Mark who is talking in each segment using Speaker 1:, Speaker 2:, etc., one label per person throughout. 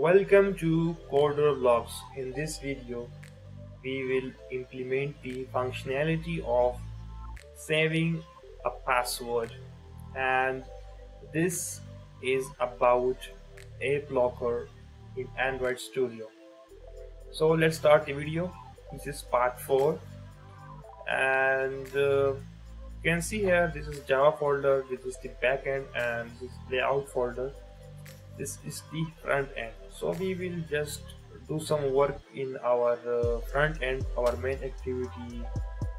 Speaker 1: Welcome to Coder Vlogs. In this video, we will implement the functionality of saving a password, and this is about App Locker in Android Studio. So let's start the video. This is part 4, and you can see here this is Java folder, this is the backend, and this is layout folder. This is the front end. So we will just do some work in our front end, our main activity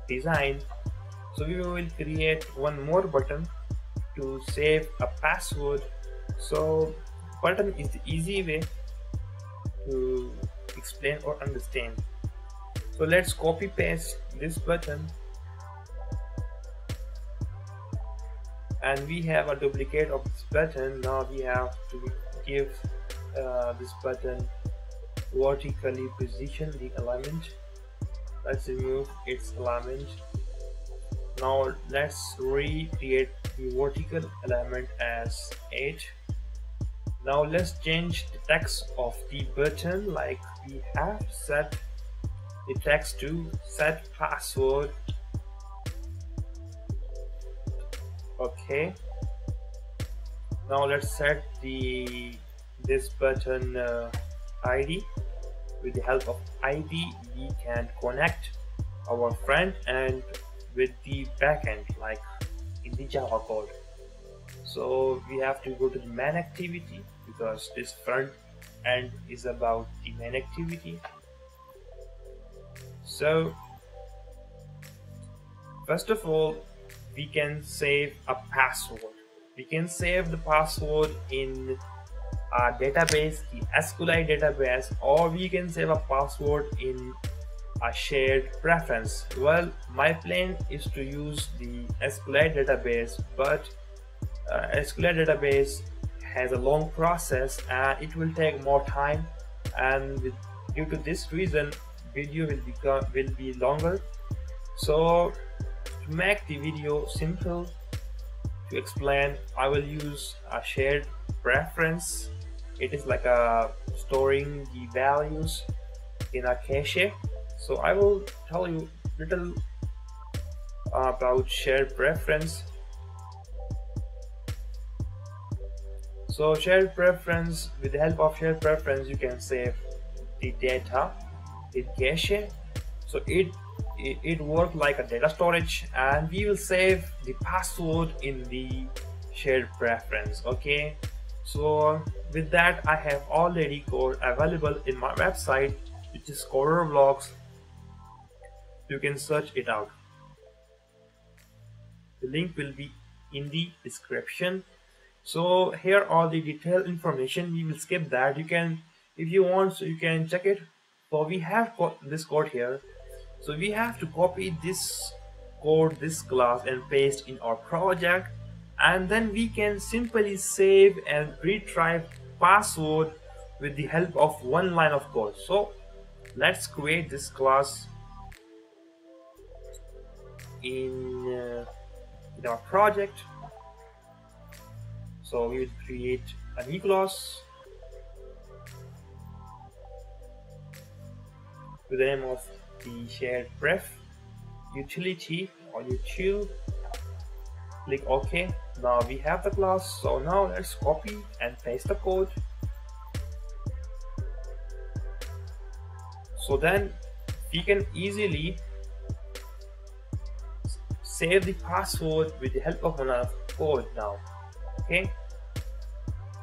Speaker 1: design. So we will create one more button to save a password. So button is the easy way to explain or understand. So let's copy paste this button, and we have a duplicate of this button. Now we have to give this button vertically position the element. Let's remove its element. Now let's recreate the vertical element as 8. Now let's change the text of the button, like we have set the text to set password. Okay, now let's set this button ID. With the help of ID, we can connect our front end with the backend, like in the Java code. So we have to go to the main activity, because this front end is about the main activity. So first of all, we can save a password. We can save the password in our database, the Sqlite database, or we can save a password in a shared preference. Well, my plan is to use the Sqlite database, but Sqlite database has a long process and it will take more time, and due to this reason video will be longer. So to make the video simple to explain, I will use a shared preference. It is like storing the values in a cache. So I will tell you little about shared preference. So shared preference, with the help of shared preference, you can save the data in cache. So it works like a data storage, and we will save the password in the shared preference. Okay, so with that, I have already code available in my website, which is Coder Vlogs. You can search it out. The link will be in the description. So here are the detailed information. We will skip that. You can, if you want, so you can check it. So we have this code here. So we have to copy this code, this class, and paste in our project, and then we can simply save and retrieve password with the help of one line of code. So let's create this class in our project. So we will create a new class with the name of the shared pref utility or util. Click OK. Now we have the class. So now let's copy and paste the code. So then we can easily save the password with the help of another code now. Okay,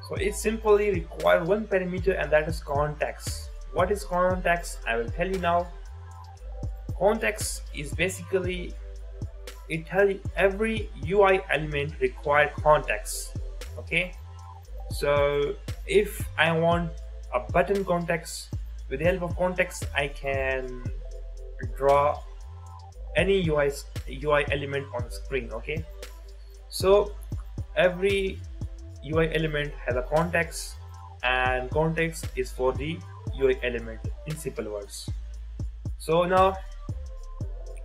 Speaker 1: so it simply requires one parameter, and that is context. What is context? I will tell you now. Context is basically, it tells you every UI element requires context. Okay, so if I want a button context, with the help of context I can draw any UI element on the screen. Okay, so every UI element has a context, and context is for the UI element in simple words. So now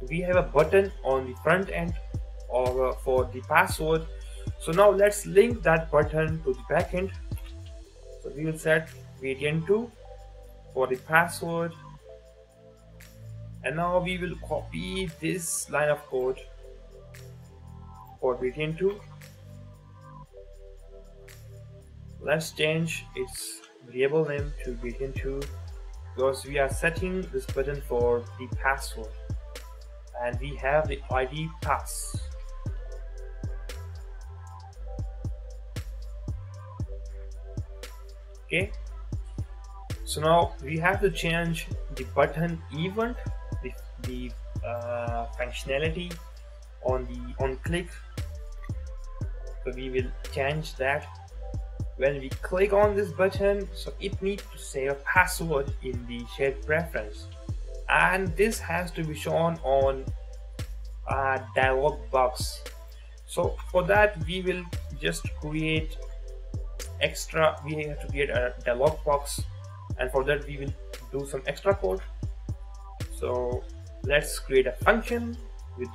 Speaker 1: we have a button on the front end or for the password. So now let's link that button to the backend. So we will set variant2 for the password, and now we will copy this line of code for variant2. Let's change its variable name to variant2 because we are setting this button for the password and we have the ID pass. Okay, so now we have to change the button event, the functionality on click. So we will change that when we click on this button, so it needs to save a password in the shared preference, and this has to be shown on a dialog box. So for that we will just create we have to create a dialog box, and for that we will do some extra code. So let's create a function with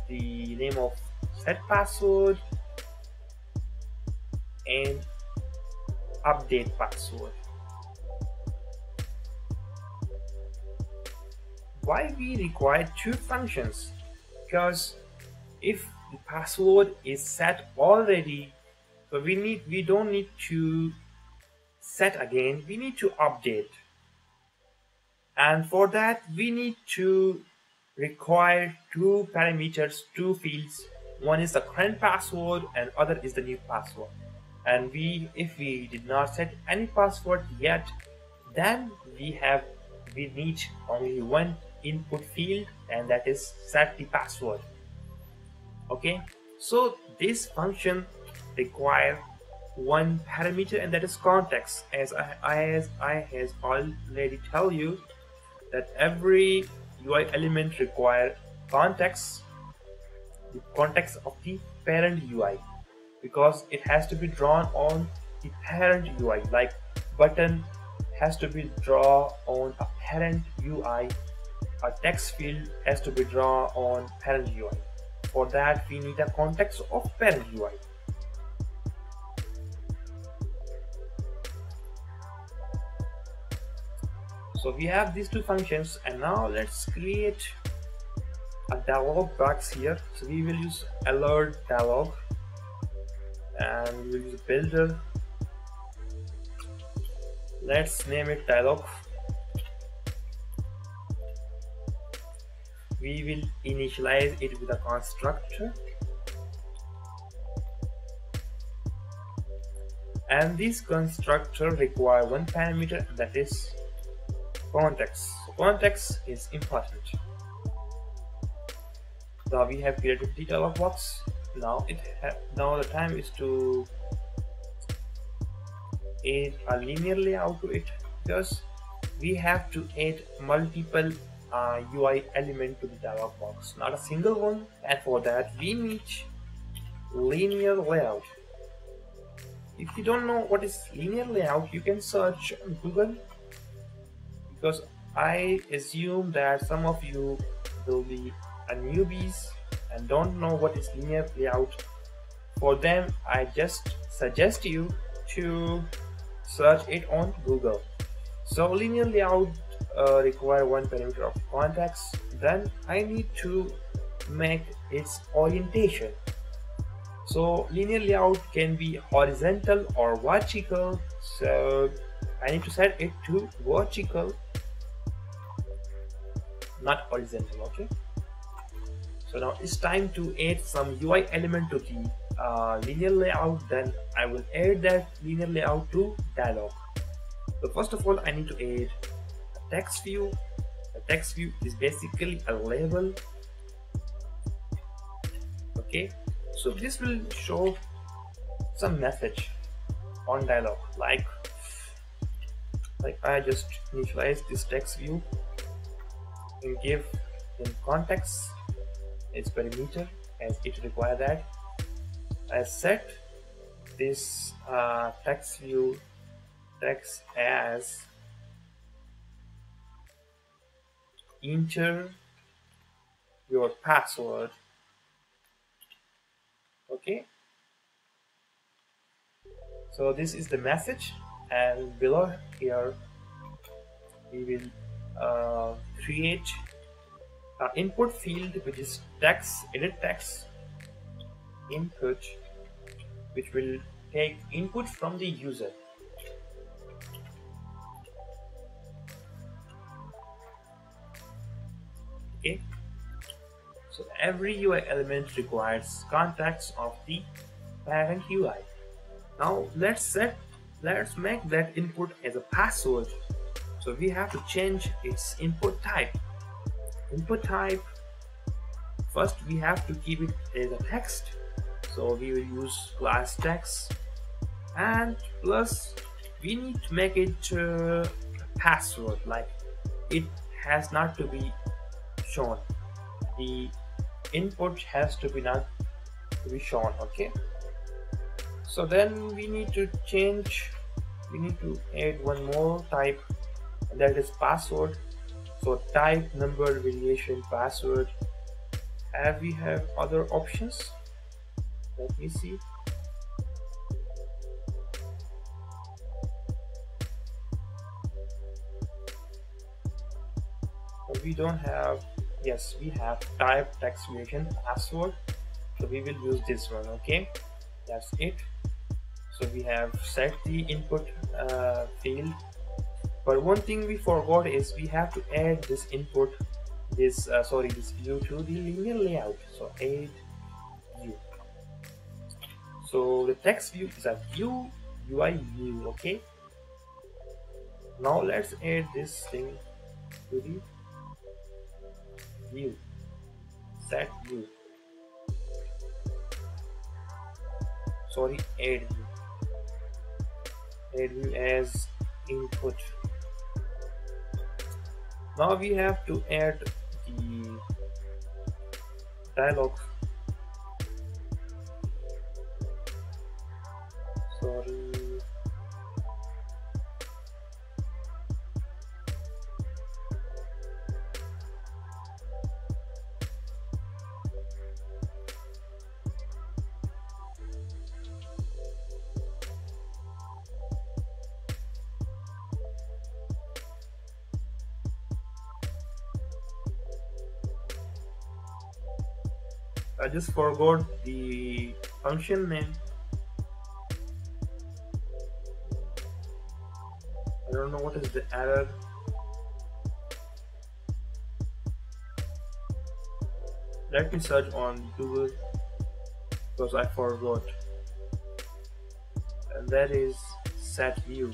Speaker 1: the name of set password and update password. Why we require two functions? Because if the password is set already, so we don't need to set again, we need to update, and for that we need to require two parameters, two fields. One is the current password and other is the new password, and if we did not set any password yet, then we need only one input field, and that is set the password. Okay, so this function require one parameter, and that is context. As I has already tell you that every UI element require context, the context of the parent UI, because it has to be drawn on the parent UI. Like button has to be drawn on a parent UI, a text field has to be drawn on parent UI. For that we need a context of parent UI. So we have these two functions, and now let's create a dialog box here. So we will use alert dialog, and we will use a builder. Let's name it dialog. We will initialize it with a constructor, and this constructor require one parameter, that is context. So context is important. Now we have created the dialog box. Now now the time is to add a linear layout to it, because we have to add multiple UI element to the dialog box, not a single one, and for that we need linear layout. If you don't know what is linear layout, you can search on Google, because I assume that some of you will be newbies and don't know what is linear layout. For them, I just suggest you to search it on Google. So linear layout require one parameter of context. Then I need to make its orientation. So linear layout can be horizontal or vertical. So I need to set it to vertical, not horizontal. Okay, so now it's time to add some UI element to the linear layout. Then I will add that linear layout to dialog. So first of all, I need to add a text view. The text view is basically a label. Okay, so this will show some message on dialog, like I just initialize this text view and give in context its parameter as it require that. I set this text view text as enter your password. Okay, so this is the message. and below here we will create an input field which is text, edit text input, which will take input from the user. Okay, so every UI element requires context of the parent UI. Now let's make that input as a password. So we have to change its input type. Input type, first we have to keep it as a text, so we will use class text, and plus we need to make it a password, like it has not to be shown, the input has to be not to be shown. Okay, so then we need to add one more type, and that is password. So type, number, variation, password. We have other options. Let me see. We don't have, yes, we have type, text, variation, password. So we will use this one. Okay, that's it. So we have set the input field. But one thing we forgot is we have to add this input, this view to the linear layout. So add view. So the text view is a view, UI view. Okay. Now let's add this thing to the view. Set view. Sorry, add view. Add view as input. Now we have to add the dialog. Sorry. I just forgot the function name. I don't know what is the error. Let me search on Google because I forgot. And that is set view.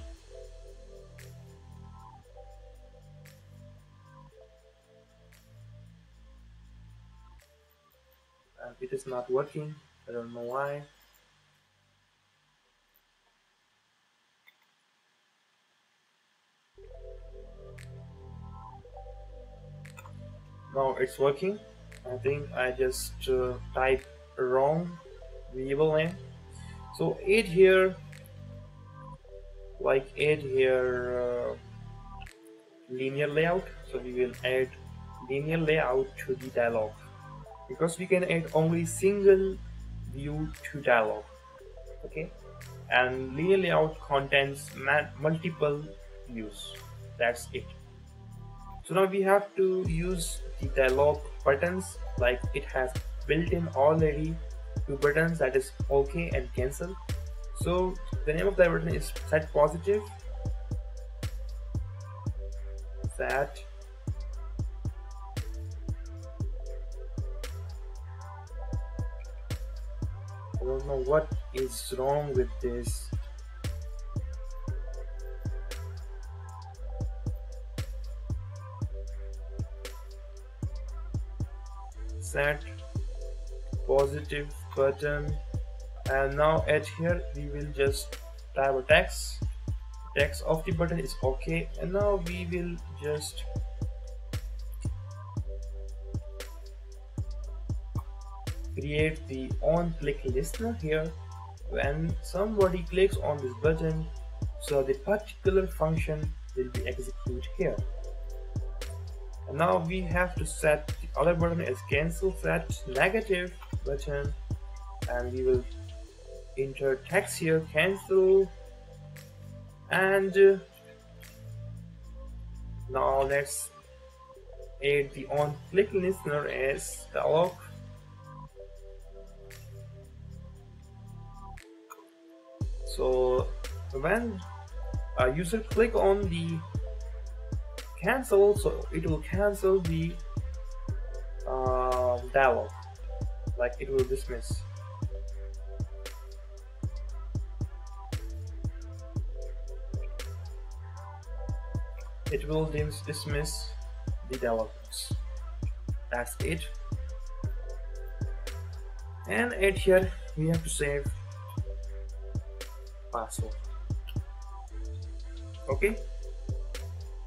Speaker 1: It is not working. I don't know why. Now it's working. I think I just typed wrong variable name. So add here, linear layout. So we will add linear layout to the dialog, because we can add only single view to dialog. Okay, and linear layout contains multiple views. That's it. So now we have to use the dialog buttons, like it has built-in already two buttons, that is OK and cancel. So the name of the button is set positive, set I don't know what is wrong with this. Set positive button, and now at here we will just type a text. Text of the button is OK, and now we will just create the on click listener here. When somebody clicks on this button, so the particular function will be executed here. And now we have to set the other button as cancel, set negative button, and we will enter text here, cancel, And now let's add the on-click listener as dialog. So when a user click on the cancel, so it will cancel the dialog, like it will dismiss. It will dismiss the dialog box. That's it. And at here we have to save password. Okay,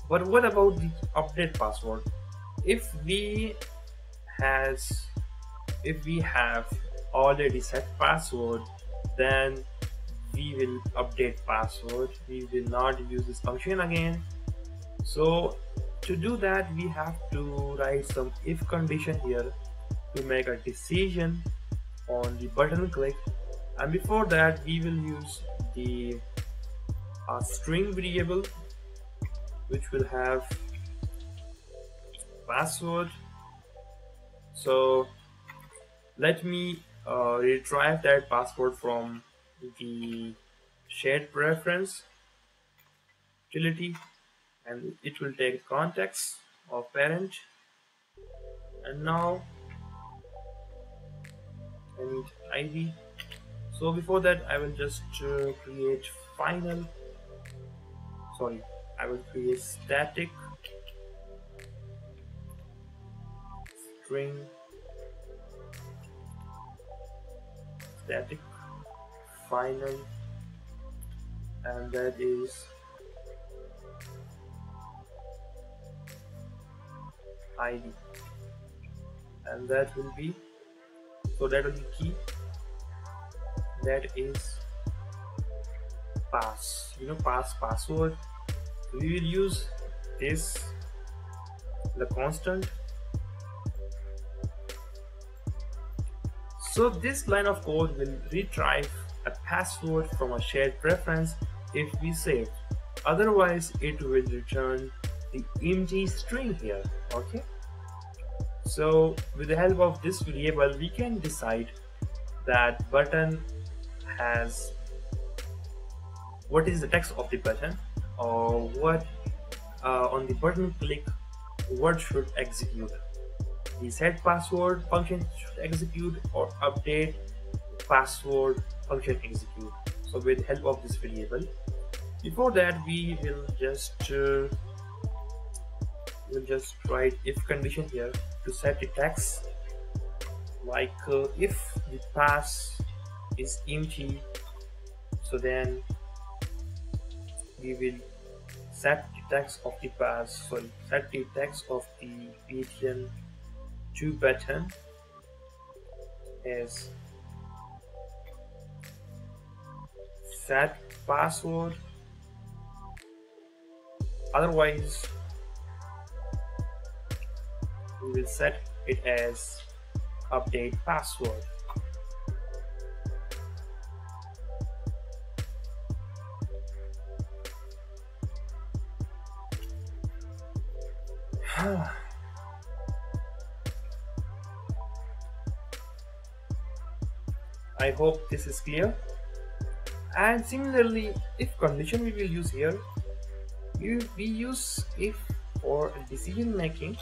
Speaker 1: but what about the update password? If we have already set password, then we will update password. We will not use this function again. So to do that, we have to write some if condition here to make a decision on the button click. And before that, we will use the string variable which will have password. So let me retrieve that password from the shared preference utility, and it will take context of parent. And now I need ID. So before that, I will just create final. Sorry, I will create static string static final, and that is ID, and that will be, so that will be key, that is password. So we will use this, the constant. So this line of code will retrieve a password from a shared preference if we save. Otherwise, it will return the empty string here. Okay. So with the help of this variable, we can decide that button has what is the text of the button, or what on the button click, what should execute. The set password function should execute, or update password function execute. So with the help of this variable, before that we will just write if condition here to set the text, like if the pass is empty, so then we will set the text of the pass, set the text of the btn to button as set password. Otherwise, we will set it as update password. I hope this is clear. And similarly, if condition we will use here, we use if for decision making.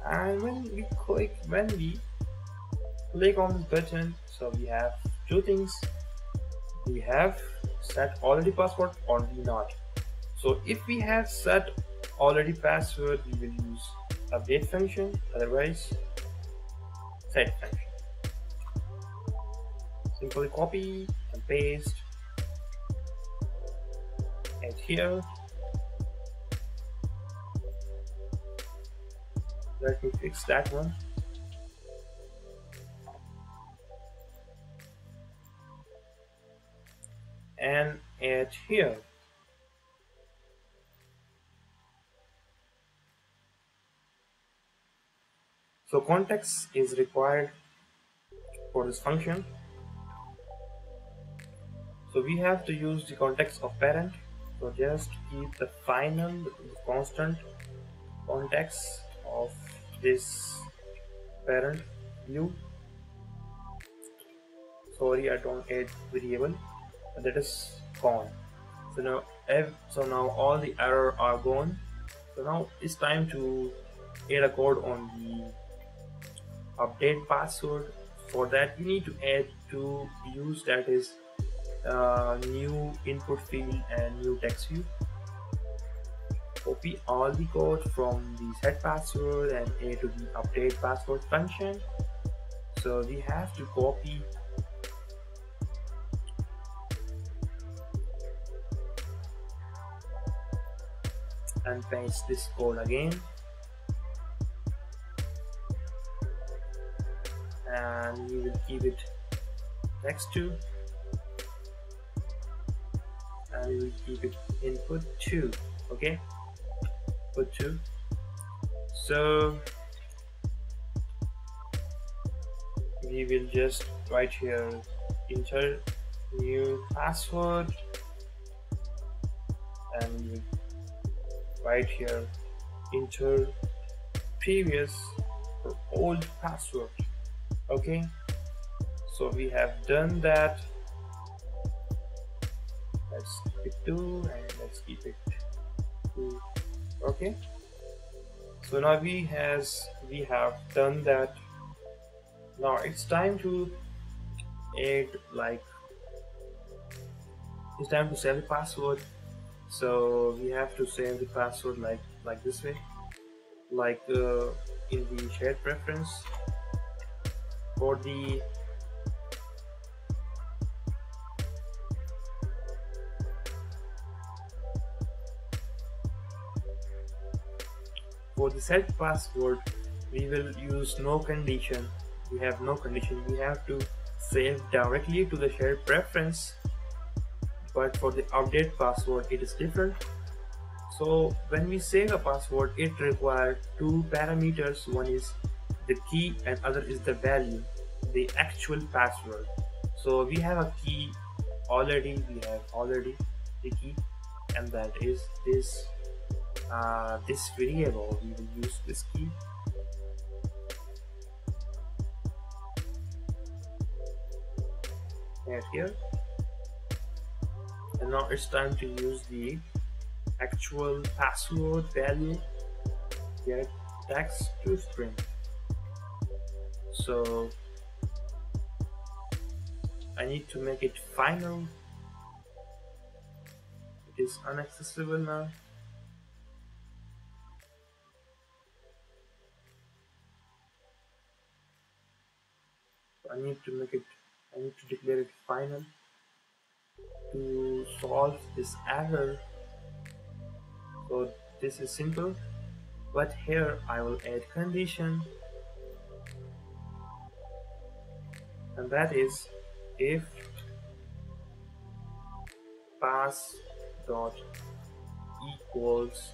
Speaker 1: And when we click on this button, so we have two things: we have set already password or we not. So if we have set already password, we will use update function, otherwise set function. Simply copy and paste, and here let me fix that one. And add here. So context is required for this function. So we have to use the context of parent. So just keep the final the constant context of this parent view. Sorry, I don't add variable, that is gone. So now all the error are gone. So now it's time to add a code on the update password. For that we need to add two views, that is new input field and new text view. Copy all the code from the set password and add to the update password function. So we have to copy and paste this code again, and we will keep it text2, and we will keep it input2. Okay, input2. So we will just write here enter new password, and we will write here enter previous or old password. Okay, so we have done that. Let's keep it 2 and let's keep it 2. Okay, so now we have done that. Now it's time to add, like, it's time to save the password. So we have to save the password like this way, like in the shared preference. For the set password we will use no condition. We have no condition, we have to save directly to the shared preference. But for the update password it is different. So when we save a password, it requires two parameters. One is the key and other is the value, the actual password. So we have a key already, we have already the key, and that is this this variable. We will use this key. Add here. And now it's time to use the actual password value, get text to string. So I need to make it final. It is inaccessible now. I need to declare it final to solve this error. So this is simple, but here I will add condition, and that is if pass dot equals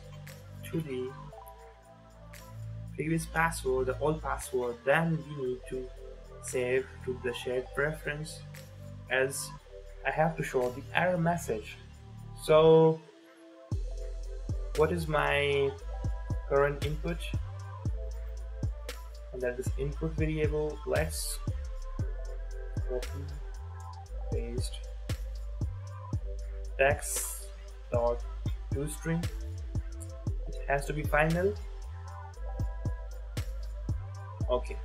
Speaker 1: to the previous password, the old password, then we need to save to the shared preference, else I have to show the error message. So what is my current input? And that is input variable. Let's copy paste text dot toString. It has to be final. Okay,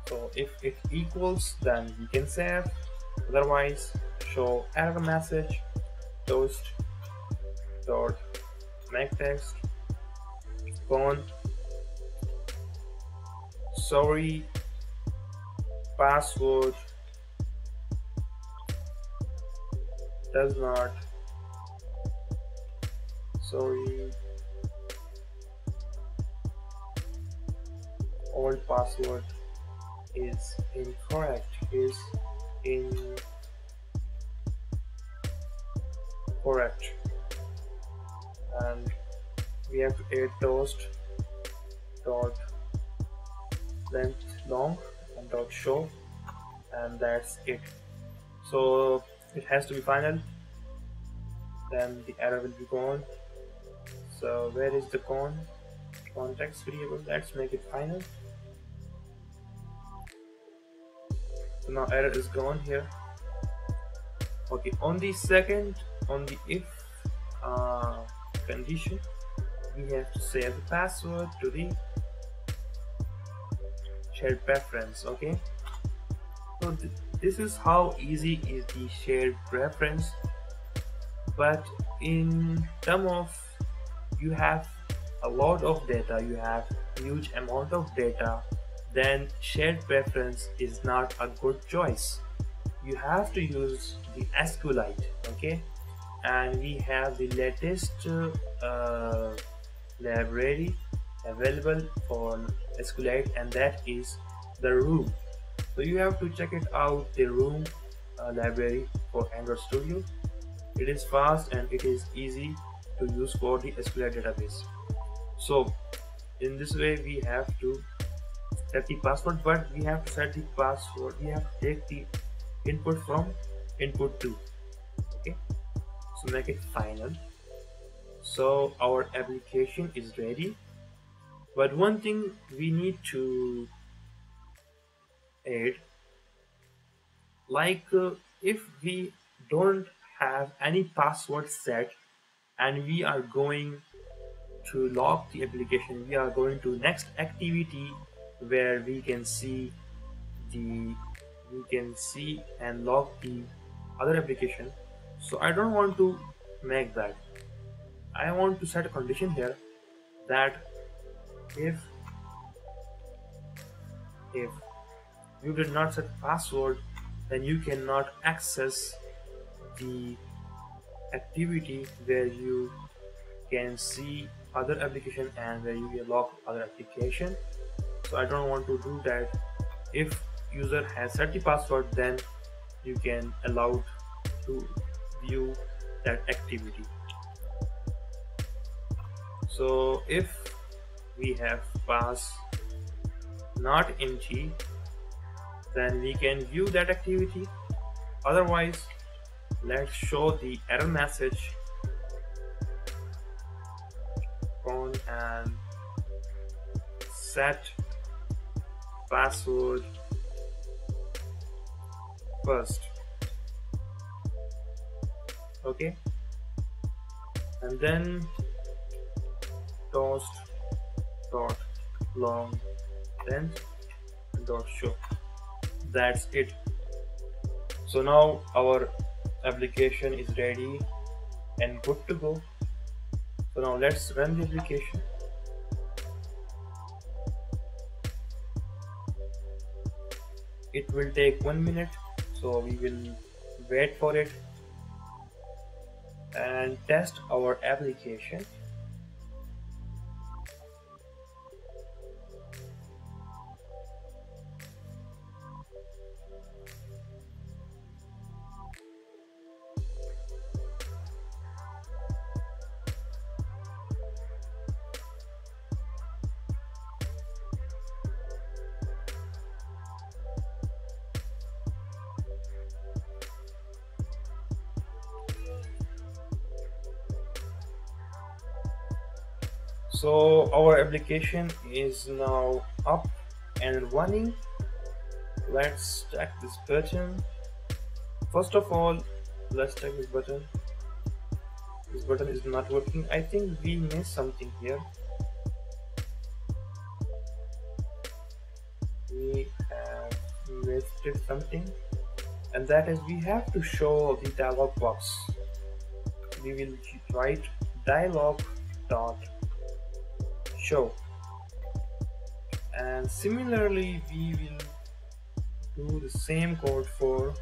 Speaker 1: so if it equals, then we can save, otherwise show error message toast dot make text gone, sorry password does not, sorry old password is incorrect, and we have to add toast dot length long and dot show, and that's it. So It has to be final, then the error will be gone. So where is the context variable? Let's make it final. So now error is gone here. Okay, on the if condition, we have to save the password to the shared preference. Okay, so this is how easy is the shared preference. But in terms of, you have a lot of data, you have huge amount of data, then shared preference is not a good choice. You have to use the Sqlite. Okay, and we have the latest library available for Sqlite, and that is the room. So you have to check it out, the room library for Android Studio. It is fast and it is easy to use for the Sqlite database. So in this way we have to set the password, but we have to set the password, we have to take the input from input 2. Okay, so make it final. So our application is ready, but one thing we need to add, like if we don't have any password set and we are going to lock the application, we are going to next activity where we can see and lock the other application. So I don't want to make that. I want to set a condition here that if you did not set password, then you cannot access the activity where you can see other application and where you can lock other application. So I don't want to do that. If user has set the password, then you can allow to view that activity. So if we have pass not empty, then we can view that activity. Otherwise, let's show the error message on and set password first. Okay, and then toast dot long length dot show. That's it. So now our application is ready and good to go. So now let's run the application. It will take 1 minute, so we will wait for it and test our application. So our application is now up and running. Let's check this button. First of all, let's check this button. This button is not working. I think we missed something here. We have missed something, and that is we have to show the dialog box. We will write dialog dot show, and similarly we will do the same code for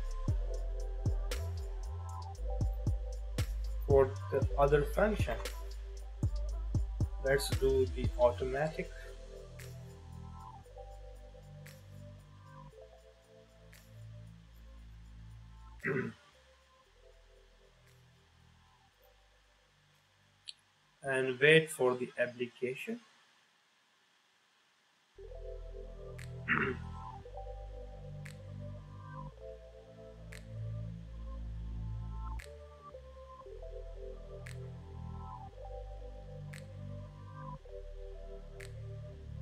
Speaker 1: the other function. Let's do the automatic. And wait for the application.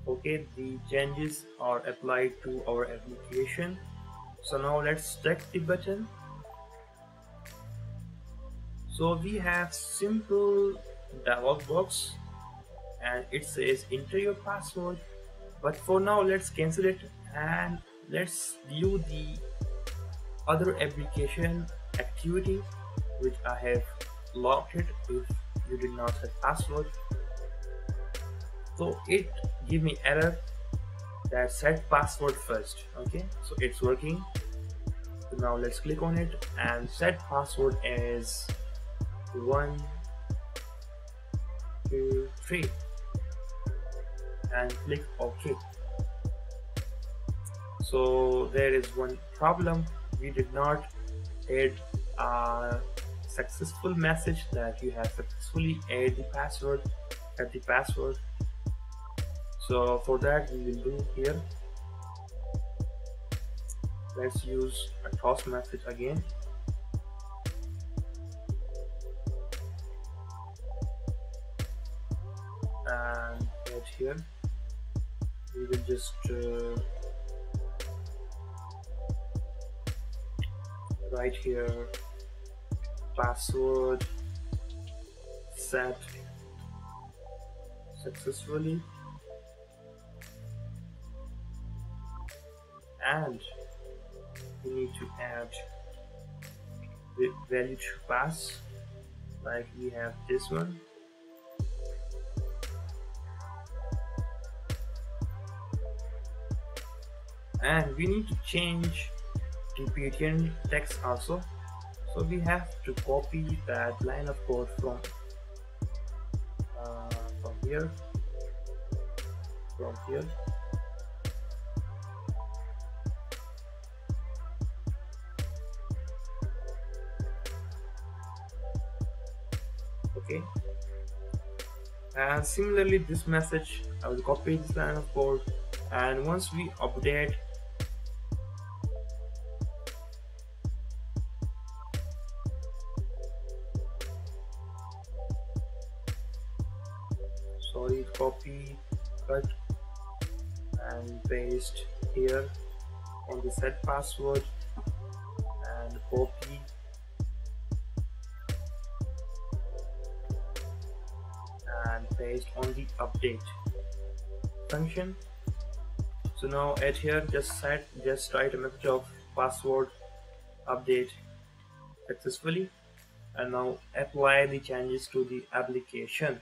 Speaker 1: Okay, the changes are applied to our application. So now let's check the button. So we have simple dialog box and it says enter your password, but for now let's cancel it and let's view the other application activity which I have logged it if you did not set password. So it give me error that set password first. Okay, so it's working. So now let's click on it and set password as 1 2 3 and click OK. So there is one problem, we did not add a successful message that you have successfully added the password at the password. So for that we will do here, let's use a toss message again. And add here we will just write here password set successfully, and we need to add the value to pass, like we have this one. And we need to change the ptn text also. So we have to copy that line of code from here, okay. And similarly this message I will copy this line of code, and once we update copy, cut and paste here on the set password, and copy and paste on the update function. So now at here just write a message of password update successfully, and now apply the changes to the application.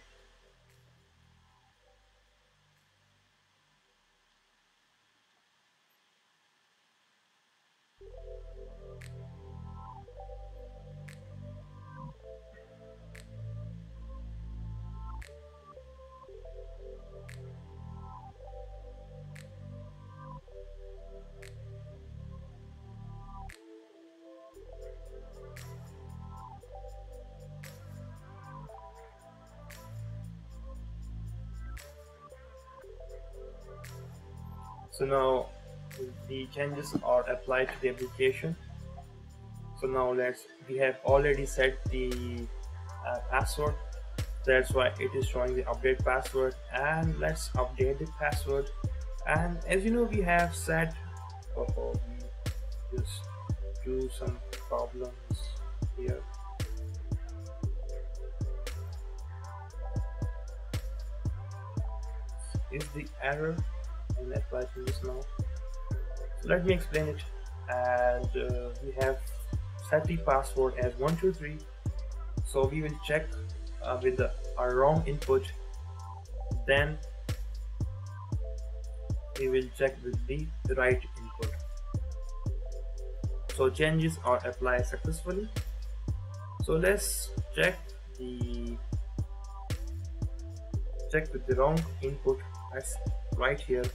Speaker 1: So now the changes are applied to the application. So now we have already set the password, that's why it is showing the update password, and let's update the password. And as you know, we have set, we just do some problems here. Is the error and apply to this now? So let me explain it. And we have set the password as 123. So we will check with our wrong input, then we will check with the right input. So changes are applied successfully. So let's check with the wrong input. Let's write here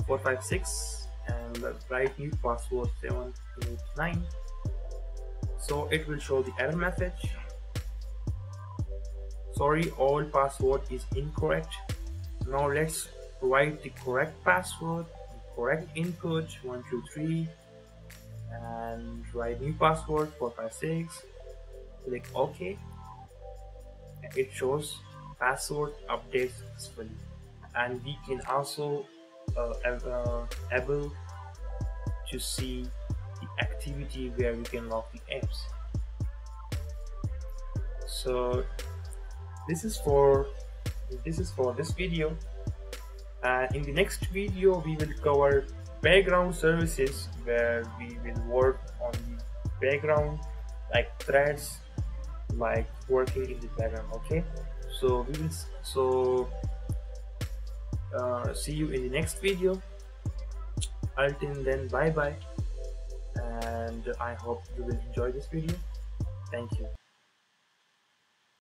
Speaker 1: 456 and write new password 729. So it will show the error message. Sorry, old password is incorrect. Now let's write the correct password, correct input 123, and write new password 456. Click OK. And it shows password update successfully. And we can also able to see the activity where we can log the apps. So this is for this video. In the next video we will cover background services, where we will work on the background, like threads, like working in the background. Okay, so we will see you in the next video. Until then, bye bye, and I hope you will enjoy this video. Thank you.